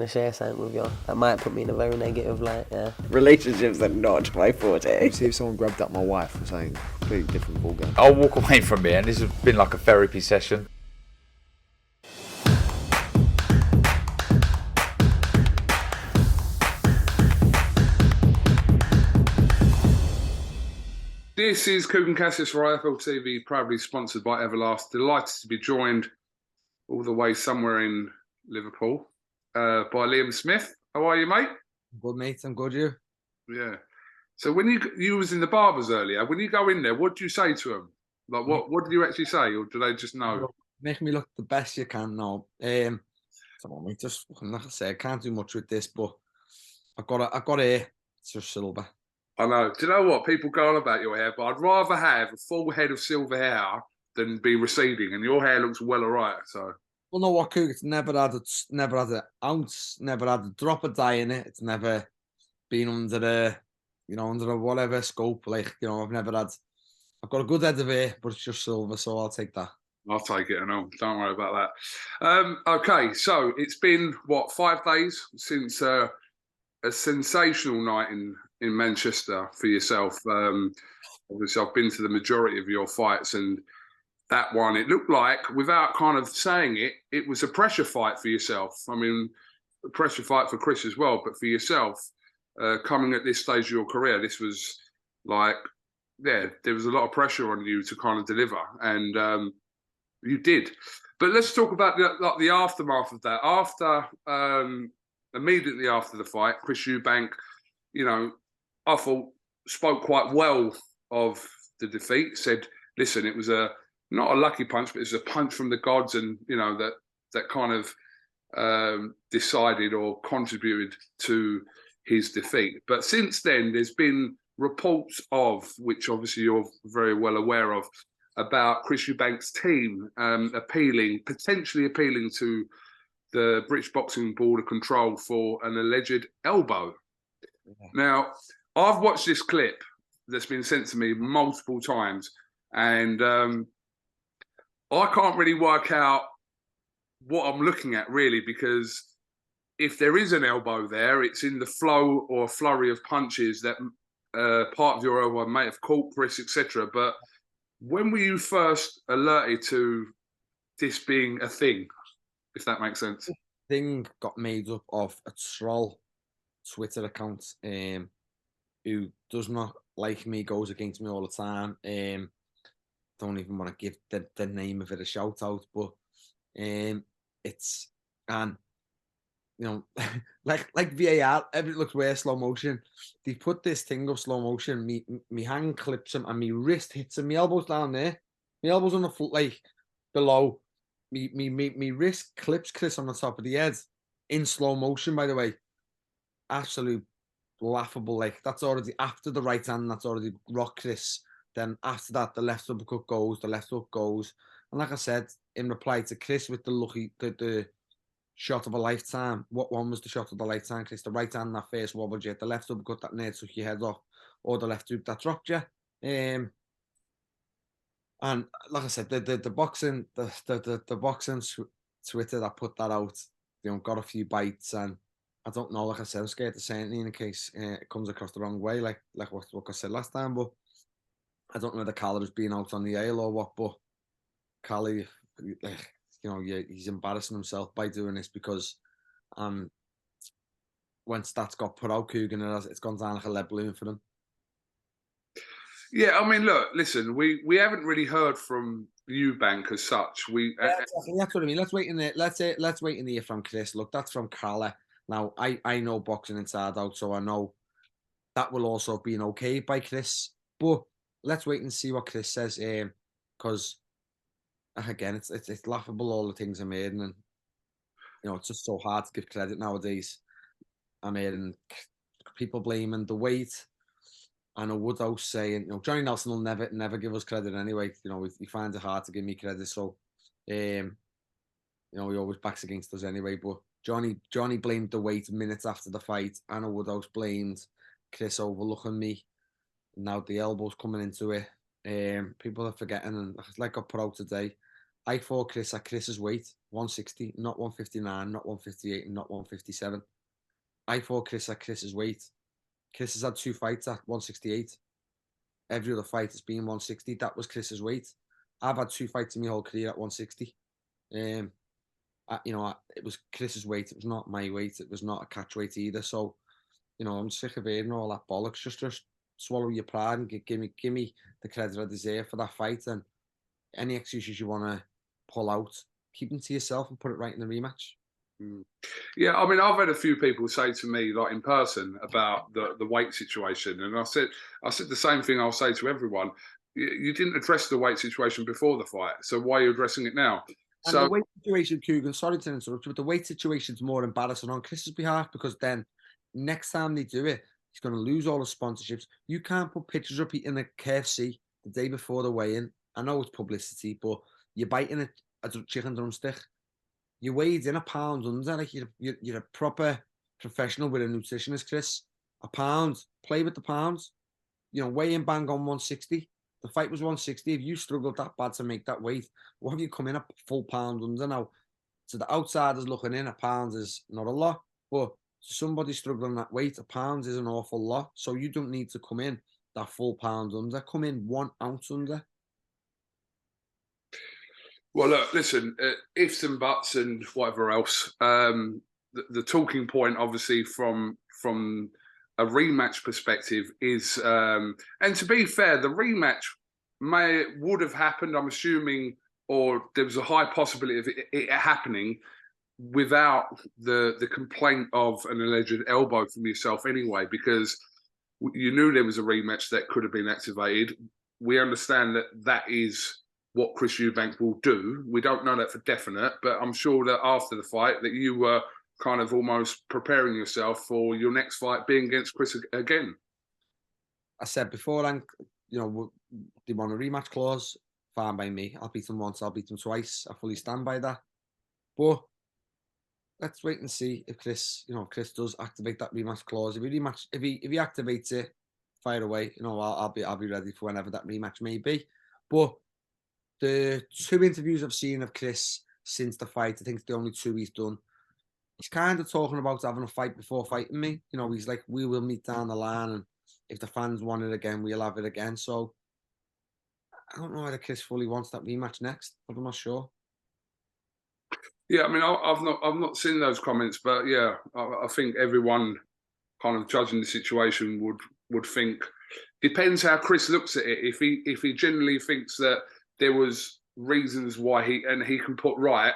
to share something with you. That might put me in a very negative light, yeah. Relationships are not my forte. See if someone grabbed up my wife or something completely different ballgame. I'll walk away from here, and this has been like a therapy session. This is KUGAN CASSIUS for IFL TV, proudly sponsored by Everlast. Delighted to be joined all the way somewhere in Liverpool by Liam Smith. How are you, mate? Good, mate. I'm good, you? Yeah. So when you was in the barbers earlier, when you go in there, what do you say to them? Like, what did you actually say, or do they just know? Make me look the best you can now. Come on, mate. Just, like I say, I can't do much with this, but I got hair. It's just silver. I know. Do you know what? People go on about your hair, but I'd rather have a full head of silver hair than be receding, and your hair looks well alright. So, well, no, what Cook? It's never had an ounce, never had a drop of dye in it. It's never been under a whatever scope. Like, I've got a good head of hair, but it's just silver, so I'll take that. I'll take it, and don't worry about that. Okay, so it's been 5 days since a sensational night in Manchester for yourself. Obviously, I've been to the majority of your fights, and that one, it looked like, without kind of saying it, it was a pressure fight for yourself. I mean, a pressure fight for Chris as well, but for yourself, coming at this stage of your career, this was like, yeah, there was a lot of pressure on you to kind of deliver, and you did. But let's talk about the aftermath of that. After, immediately after the fight, Chris Eubank, I thought spoke quite well of the defeat. Said, "Listen, it was not a lucky punch, but it was a punch from the gods, and that kind of decided or contributed to his defeat." But since then, there's been reports of, which obviously you're very well aware of, about Chris Eubank's team potentially appealing to the British Boxing Board of Control for an alleged elbow. Yeah. Now, I've watched this clip that's been sent to me multiple times, and I can't really work out what I'm looking at, really, because if there is an elbow there, it's in the flow or flurry of punches that part of your elbow may have caught Chris, etc. But when were you first alerted to this being a thing, if that makes sense? Thing got made up of a troll Twitter account who does not like me, goes against me all the time. Don't even want to give the name of it a shout out, but it's, and like VAR, everything looks way slow motion. They put this thing up slow motion. Me hand clips him and me wrist hits him. My elbow's down there. My elbow's on the foot, like below. Me wrist clips Chris on the top of the head in slow motion. By the way, absolute laughable. Like, that's already after the right hand. That's already rocked Chris. Then after that, the left uppercut goes. The left hook goes. And like I said in reply to Chris with the shot of a lifetime. What one was the shot of the lifetime, Chris? The right hand that first wobbled you, the left uppercut that near took your head off, or the left hook that dropped you. And like I said, the boxing, the boxing Twitter that put that out, got a few bites, and I don't know. Like I said, I'm scared to say anything in case it comes across the wrong way, like what I said last time. But I don't know whether Callum being out on the aisle or what. But Callie, he's embarrassing himself by doing this, because when stats got put out, KUGAN, it's gone down like a lead balloon for them. Yeah, I mean, look, listen, we haven't really heard from Eubank as such. That's what I mean. Let's wait in there. Let's wait in the ear from Chris. Look, that's from Carla. Now, I know boxing inside out, so I know that will also have been okay by Chris. But let's wait and see what Chris says, because again, it's laughable, all the things I'm hearing, and it's just so hard to give credit nowadays. I'm hearing people blaming the weight. I know Woodhouse saying, Johnny Nelson will never give us credit anyway. He finds it hard to give me credit, so he always backs against us anyway. But Johnny blamed the weight minutes after the fight. I know Woodhouse blamed Chris overlooking me. Now the elbow's coming into it. People are forgetting, and like I put out today, I fought Chris at Chris's weight, 160, not 159, not 158, and not 157. I fought Chris at Chris's weight. Chris has had 2 fights at 168. Every other fight has been 160. That was Chris's weight. I've had 2 fights in my whole career at 160. It was Chris's weight. It was not my weight. It was not a catch weight either. So, I'm sick of hearing all that bollocks. Just swallow your pride and give me the credit I deserve for that fight. And any excuses you want to pull out, keep them to yourself and put it right in the rematch. Yeah, I mean, I've had a few people say to me, like in person, about the weight situation, and I said the same thing I'll say to everyone. You didn't address the weight situation before the fight, so why are you addressing it now? And So the weight situation, KUGAN, sorry to interrupt you, but the weight situation's more embarrassing on Chris's behalf, because then next time they do it, he's going to lose all the sponsorships. You can't put pictures up in a KFC the day before the weigh-in. I know it's publicity, but you're biting a chicken drumstick. You weighed in a pound under, like you're a proper professional with a nutritionist, Chris. A pound, play with the pounds. Weigh in bang on 160. The fight was 160. If you struggled that bad to make that weight, what have you come in a full pound under now? So the outsiders looking in, a pound is not a lot, but somebody struggling that weight, a pound is an awful lot. So you don't need to come in that full pound under. Come in 1 ounce under. well, look, listen, ifs and buts and whatever else. The talking point, obviously, from a rematch perspective is, and to be fair, the rematch would have happened, I'm assuming, or there was a high possibility of it happening without the complaint of an alleged elbow from yourself anyway, because you knew there was a rematch that could have been activated. We understand that is what Chris Eubank will do. We don't know that for definite, but I'm sure that after the fight that you were kind of almost preparing yourself for your next fight being against Chris again. I said before, they want a rematch clause, fine by me. I'll beat them once, I'll beat them twice. I fully stand by that. But let's wait and see if Chris does activate that rematch clause. If he activates it, fire away. I'll be ready for whenever that rematch may be. But the 2 interviews I've seen of Chris since the fight, I think it's the only 2 he's done. He's kind of talking about having a fight before fighting me. He's like, we will meet down the line, and if the fans want it again, we'll have it again. So I don't know whether Chris fully wants that rematch next, but I'm not sure. Yeah, I mean, I've not seen those comments, but yeah, I think everyone kind of judging the situation would think, depends how Chris looks at it. If he genuinely thinks that there was reasons why he can put right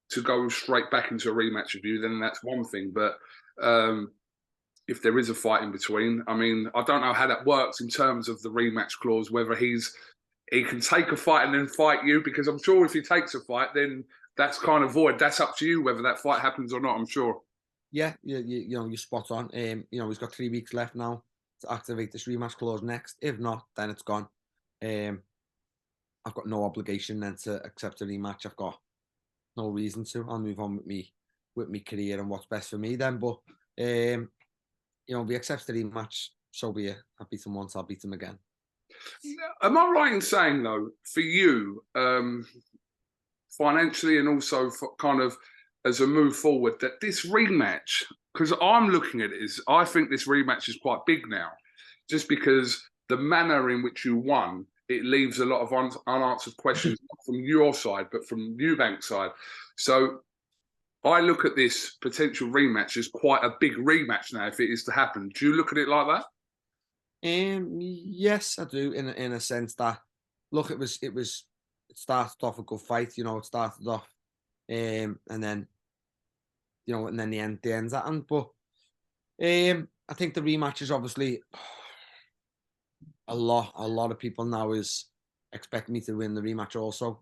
to go straight back into a rematch with you, then that's one thing. But if there is a fight in between, I mean, I don't know how that works in terms of the rematch clause, whether he can take a fight and then fight you, because I'm sure if he takes a fight, then that's kind of void. That's up to you whether that fight happens or not, I'm sure. Yeah, you're spot on. He's got 3 weeks left now to activate this rematch clause next. If not, then it's gone. I've got no obligation then to accept a rematch. I've got no reason to. I'll move on with me career and what's best for me then. But if he accepts the rematch, so be it. I beat him once, I'll beat him again. Am I right in saying, though, for you, financially and also for kind of as a move forward, that this rematch, because I'm looking at it as, I think this rematch is quite big now, just because the manner in which you won, it leaves a lot of unanswered questions, not from your side, but from Eubank's side. So I look at this potential rematch as quite a big rematch now, if it is to happen. Do you look at it like that? Yes, I do. In a sense that, look, it started off a good fight. It started off, and then, and then the end's at end. But I think the rematch is obviously a lot of people now is expect me to win the rematch also.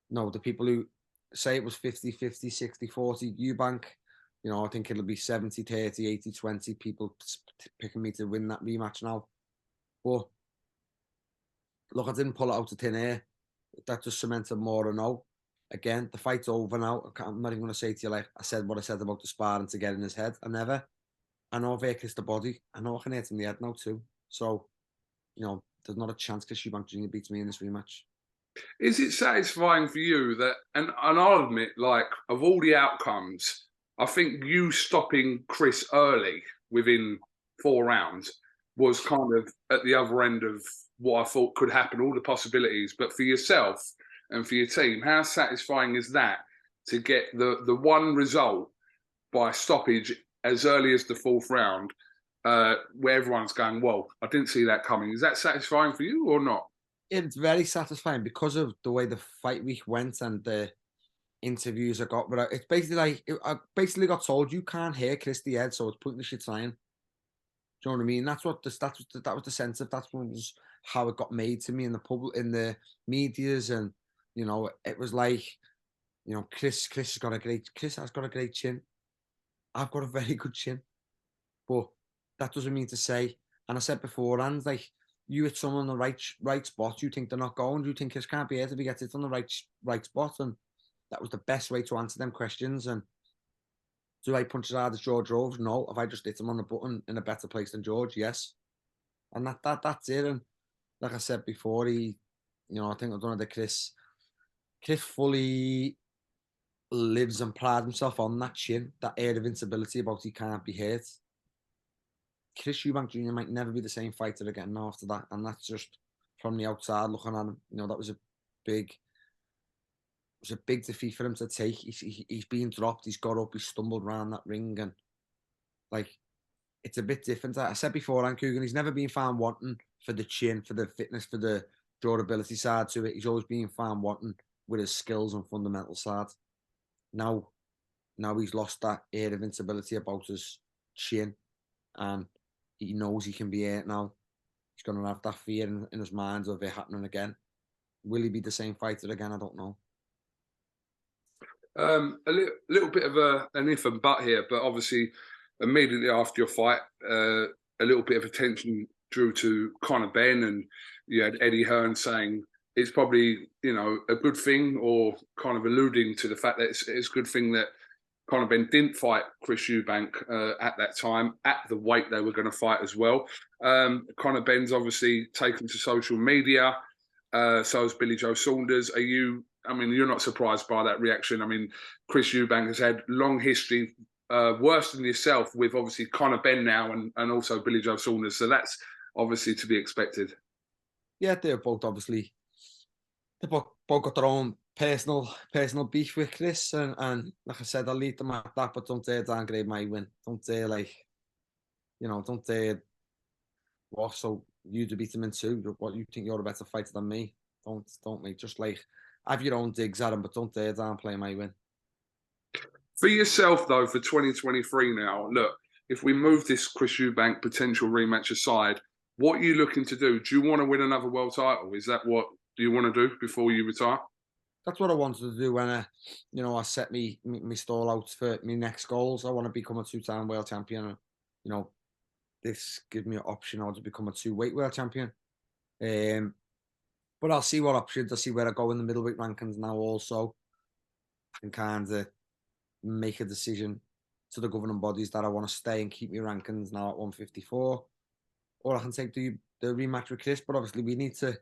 No, the people who say it was 50-50, 60-40 Eubank, I think it'll be 70-30, 80-20 people picking me to win that rematch now. But look, I didn't pull it out of thin air. That just cemented more a no. Again, the fight's over now. I'm not even going to say to you, like, I said what I said about the sparring to get in his head. I know I've hit the body. I know I can hit him in the head now too. So, there's not a chance Chris Eubank Jr. beats me in this rematch. Is it satisfying for you that, and I'll admit, like, of all the outcomes, I think you stopping Chris early within 4 rounds was kind of at the other end of what I thought could happen, all the possibilities. But for yourself and for your team, how satisfying is that to get the one result by stoppage as early as the 4th round, where everyone's going, well, I didn't see that coming. Is that satisfying for you or not? It's very satisfying because of the way the fight week went and the interviews I got. But it's basically like I basically got told you can't hear Chris the head, so it's pointless you're trying. Do you know what I mean? That was the sense of was how it got made to me in the public, in the medias, and you know, it was like, you know, Chris has got a great chin. I've got a very good chin, but that doesn't mean to say. And I said beforehand, like, you hit someone on the right spot, you think they're not going, you think Chris can't be here if he gets it on the right spot, and that was the best way to answer them questions. And do I punch as hard as George Rose? No. Have I just hit him on the button in a better place than George? Yes. And that's it. And like I said before, I think I've done it to Chris. Chris fully lives and prides himself on that chin, that air of invincibility about he can't be hurt. Chris Eubank Jr. might never be the same fighter again after that, and that's just from the outside looking at him. You know, that was a big defeat for him to take. He's been dropped, he's got up, he's stumbled around that ring, and like, it's a bit different. I said before, KUGAN, he's never been found wanting for the chin, for the fitness, for the durability side to it. He's always been found wanting with his skills and fundamental side. Now he's lost that air of invincibility about his chin, and he knows he can be hurt now. He's going to have that fear in his mind of it happening again. Will he be the same fighter again? I don't know. A little bit of an if and but here, but obviously immediately after your fight, a little bit of attention drew to Conor Benn, and you had Eddie Hearn saying it's probably, you know, a good thing, or kind of alluding to the fact that it's a good thing that Conor Benn didn't fight Chris Eubank at that time, at the weight they were going to fight as well. Conor Benn's obviously taken to social media, so has Billy Joe Saunders. You're not surprised by that reaction. I mean, Chris Eubank has had long history, worse than yourself, with obviously Conor Benn now and also Billy Joe Saunders. So that's obviously to be expected. Yeah, they're both got their own personal beef with Chris, and like I said, I'll leave them at that, but don't dare downgrade my win. Don't dare, like, don't dare so you to beat him in 2. What, you think you're a better fighter than me? Don't mate. Just like, have your own digs at him, but don't dare downplay my win. For yourself, though, for 2023 now, look, if we move this Chris Eubank potential rematch aside, what are you looking to do? Do you want to win another world title? Is that what you want to do before you retire? That's what I wanted to do when I set me stall out for my next goals. I want to become a 2-time world champion. This gives me an option to become a 2-weight world champion. But I'll see what options. I'll see where I go in the middleweight rankings now also, and kind of make a decision to the governing bodies that I want to stay and keep my rankings now at 154, or I can take the rematch with Chris. But obviously we need to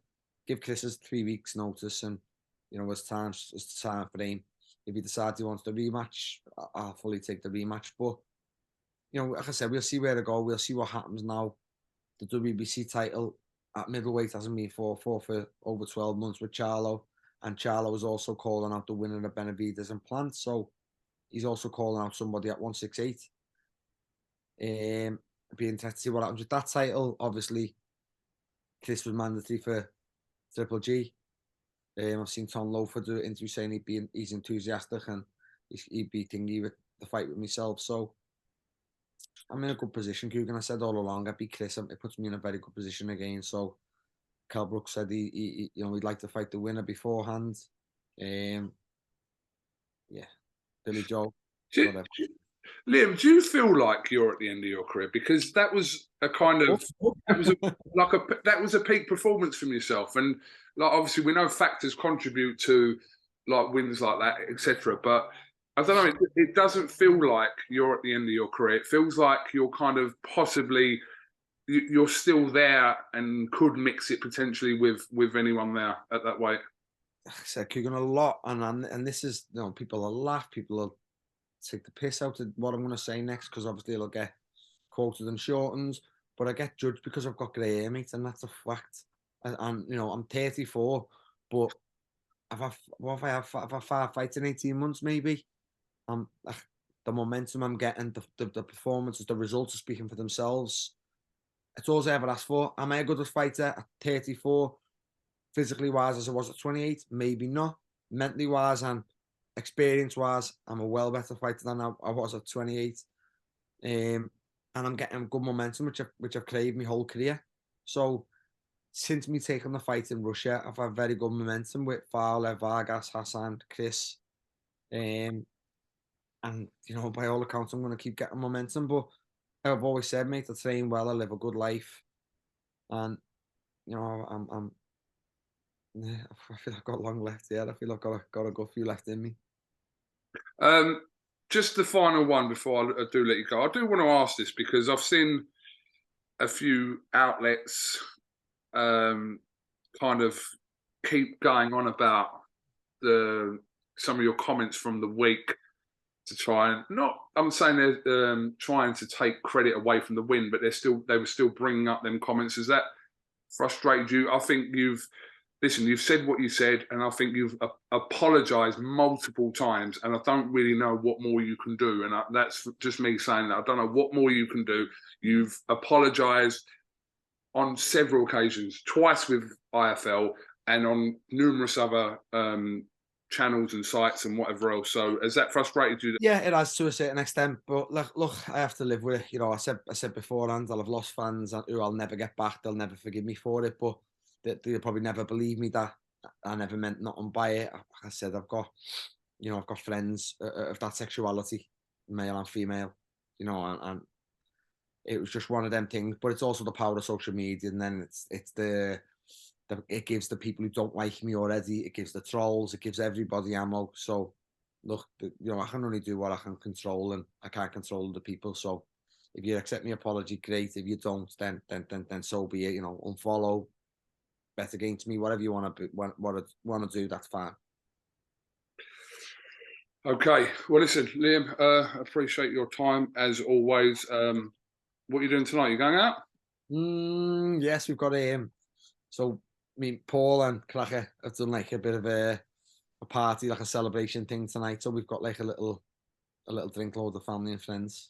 give Chris 3 weeks notice, and as time for him. If he decides he wants the rematch, I'll fully take the rematch. But like I said, we'll see where to go. We'll see what happens now. The WBC title at middleweight hasn't been fought for over 12 months with Charlo, and Charlo was also calling out the winner of Benavidez and Plant, so he's also calling out somebody at 168. It'd be interesting to see what happens with that title. Obviously, Chris was mandatory for Triple G. I've seen Tom Loafer do an interview saying he's enthusiastic, and he'd be thingy with the fight with myself. So I'm in a good position, KUGAN. I said all along, I'd beat Chris. It puts me in a very good position again. So Cal Brooks said he'd like to fight the winner beforehand. Yeah, Billy Joe. Liam, do you feel like you're at the end of your career? Because that was a kind of that was a peak performance from yourself, and like obviously we know factors contribute to like wins like that, etc. But I don't know, it doesn't feel like you're at the end of your career. It feels like you're kind of possibly you're still there and could mix it potentially with anyone there at that weight. I said KUGAN a lot, and this is, you know, people will laugh, people will take the piss out of what I'm going to say next, because obviously it'll get quoted and shortened. But I get judged because I've got grey hair, mate, and that's a fact. And you know, I'm 34, but I've had, what have I had? I've had 5 fights in 18 months, maybe. The momentum I'm getting, the performances, the results are speaking for themselves. It's all I ever asked for. Am I a good fighter at 34? Physically wise as I was at 28? Maybe not. Mentally wise and experience wise, I'm a well better fighter than I was at 28. And I'm getting good momentum, which I've craved my whole career. So since me taking the fight in Russia, I've had very good momentum with Fowler, Vargas, Hassan, Chris. And you know, by all accounts, I'm going to keep getting momentum. But I've always said, mate, I train well, I live a good life, and you know, yeah, I feel I've got long left. Yeah, I feel I've got a good few left in me. Just the final one before I do let you go. I do want to ask this because I've seen a few outlets kind of keep going on about some of your comments from the week to try and I'm saying they're trying to take credit away from the win, but they were still bringing up them comments. Has that frustrated you? I think you've said what you said, and I think you've apologised multiple times, and I don't really know what more you can do. And that's just me saying that. I don't know what more you can do. You've apologised on several occasions, twice with IFL and on numerous other channels and sites and whatever else. So has that frustrated you? Yeah, it has to a certain extent, but look, I have to live with it. You know, I said beforehand, I'll have lost fans who I'll never get back. They'll never forgive me for it, but they'll probably never believe me that I never meant nothing by it. Like I said, I've got friends of that sexuality, male and female, you know, and it was just one of them things. But it's also the power of social media, and then it gives the people who don't like me already, it gives the trolls, it gives everybody ammo. So look, you know, I can only do what I can control, and I can't control the people. So if you accept my apology, great. If you don't, then so be it. You know, unfollow, bet against me, whatever you want to do, that's fine. Okay. Well, listen, Liam, appreciate your time as always. What are you doing tonight? You going out? Yes, we've got so me, Paul and Cracker have done like a bit of a party, like a celebration thing tonight. So we've got like a little drink load of family and friends.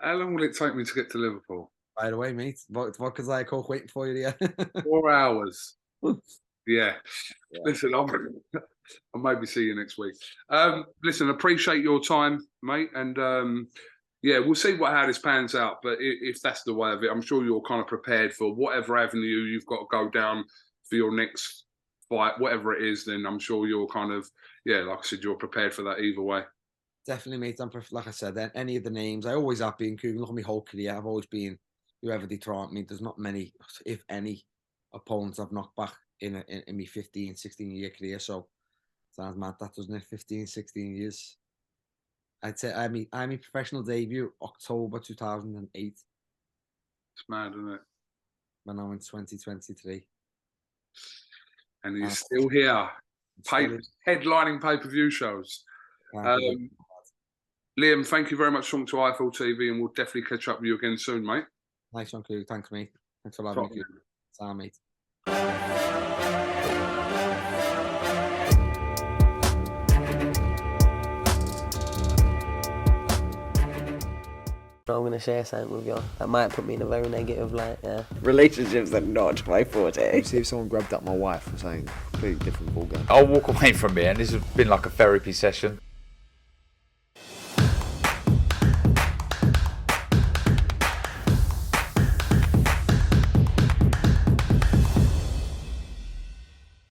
How long will it take me to get to Liverpool? By the way, mate, vodka's like Coke waiting for you here. 4 hours. Yeah. Listen, I'll maybe see you next week. Listen, appreciate your time, mate, and yeah, we'll see how this pans out. But if that's the way of it, I'm sure you're kind of prepared for whatever avenue you've got to go down for your next fight, whatever it is. Then I'm sure you're kind of, yeah, like I said, you're prepared for that either way. Definitely, mate. Like I said, any of the names, I always have been KUGAN. Look at my whole career, I've always been whoever they throw at me. There's not many, if any, opponents I've knocked back in my 15, 16-year career. So sounds mad, that doesn't it? 15, 16 years. I'd say I mean professional debut October 2008. It's mad, isn't it? When I'm in 2023. And he's still here. Headlining pay-per-view shows. Liam, thank you very much for talking to IFL TV, and we'll definitely catch up with you again soon, mate. Nice one, KUGAN. Thanks, mate. Thanks for having me. Sam, mate. I'm going to share something with you that might put me in a very negative light, yeah. Relationships are not my forte. See if someone grabbed up my wife or something completely different ballgame. I'll walk away from it, and this has been like a therapy session.